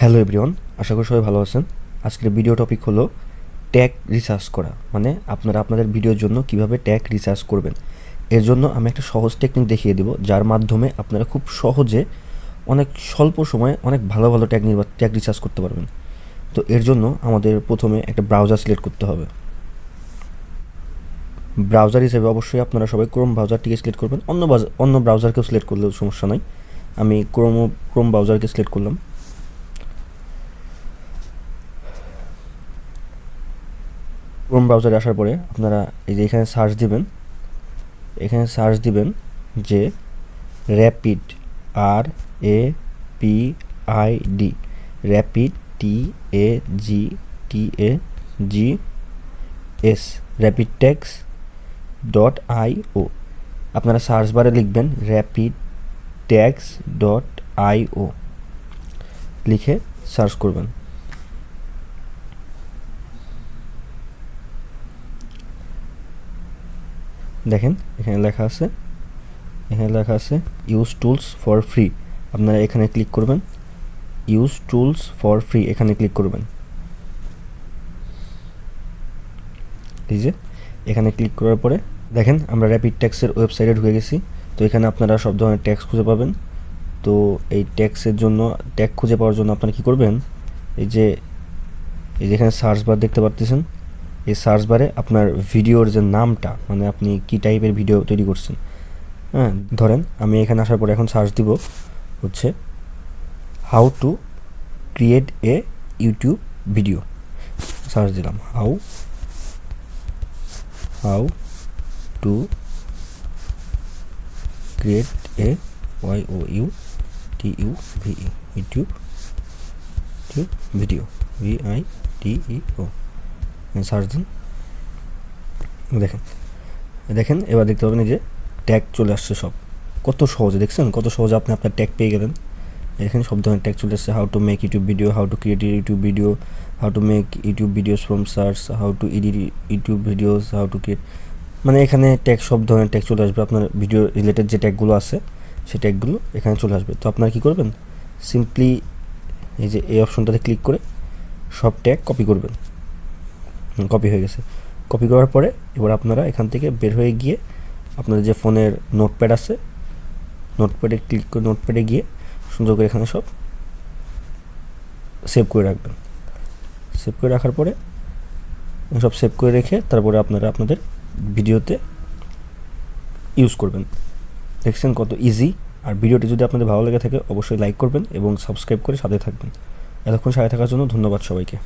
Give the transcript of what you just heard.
Hello everyone, আশা করি সবাই ভালো আছেন। আজকের ভিডিও টপিক হলো ট্যাগ রিসার্চ করা, মানে আপনারা আপনাদের ভিডিওর জন্য কিভাবে ট্যাগ রিসার্চ করবেন। এর জন্য আমি একটা সহজ টেকনিক দেখিয়ে দেব, যার মাধ্যমে আপনারা খুব সহজে অনেক স্বল্প সময়ে অনেক ভালো ভালো ট্যাগ রিসার্চ করতে পারবেন। তো এর জন্য আমাদের প্রথমে একটা ব্রাউজার সিলেক্ট করতে হবে। ব্রাউজার হিসেবে অবশ্যই আপনারা সবাই ক্রোম ব্রাউজারটিকে সিলেক্ট করবেন। অন্য ব্রাউজারকেও সিলেক্ট করলেও সমস্যা নাই। আমি ক্রোম ব্রাউজারকে সিলেক্ট করলাম। ক্রোম ব্রাউজারে আসার পরে আপনারা এই যে এখানে সার্চ দিবেন যে rapid, RAPID, rapid TAGS, rapid tags .io। আপনারা সার্চ বারে লিখবেন র্যাপিড ট্যাগস .io, লিখে সার্চ করবেন। দেখেন এখানে লেখা আছে ইউজ টুলস ফর ফ্রি। আপনারা এখানে ক্লিক করবেন, ইউজ টুলস ফর ফ্রি এখানে ক্লিক করবেন। এই যে এখানে ক্লিক করার পরে দেখেন আমরা র্যাপিড ট্যাক্সের ওয়েবসাইটে ঢুকে গেছি। তো এখানে আপনারা সব ধরনের ট্যাক্স খুঁজে পাবেন। তো এই ট্যাক্সের জন্য ট্যাগ খুঁজে পাওয়ার জন্য আপনারা কী করবেন, এই যে এখানে সার্চ বার দেখতে পাচ্ছেন, এই সার্চ বারে আপনার ভিডিওর যে নামটা, মানে আপনি কী টাইপের ভিডিও তৈরি করছেন, হ্যাঁ, ধরেন আমি এখানে আসার পরে এখন সার্চ দিব হচ্ছে how to create a YouTube video. Search দিলাম how to create a YOUTUBE YouTube video VIDEO। Search দিন। দেখেন এবার দেখতে পাবেন যে ট্যাগ চলে আসছে সব। কত সহজে, দেখছেন কত সহজে আপনি আপনার ট্যাগ পেয়ে গেলেন। এখানে সব ধরনের ট্যাগ চলে আসছে। How to make YouTube video, how to create YouTube video, how to make YouTube videos from search, how to edit YouTube videos, how to create, মানে এখানে ট্যাগ সব ধরনের ট্যাগ চলে আসবে। আপনার ভিডিও রিলেটেড যে ট্যাগগুলো আছে সেই ট্যাগগুলো এখানে চলে আসবে। তো আপনারা কী করবেন, সিম্পলি এই যে এই অপশনটাতে ক্লিক করে সব ট্যাগ কপি করবেন। কপি হয়ে গেছে। কপি করার পরে এবার আপনারা এখান থেকে বের হয়ে গিয়ে আপনাদের যে ফোনের নোটপ্যাড আছে, নোটপ্যাডে ক্লিক করে নোটপ্যাডে গিয়ে সুন্দর করে এখানে সব সেভ করে রাখবেন। সেভ করে রাখার পরে সব সেভ করে রেখে তারপরে আপনারা আপনাদের ভিডিওতে ইউজ করবেন। দেখছেন কত ইজি। আর ভিডিওটি যদি আপনাদের ভালো লেগে থাকে অবশ্যই লাইক করবেন এবং সাবস্ক্রাইব করে সাথে থাকবেন। এতক্ষণ সাথে থাকার জন্য ধন্যবাদ সবাইকে।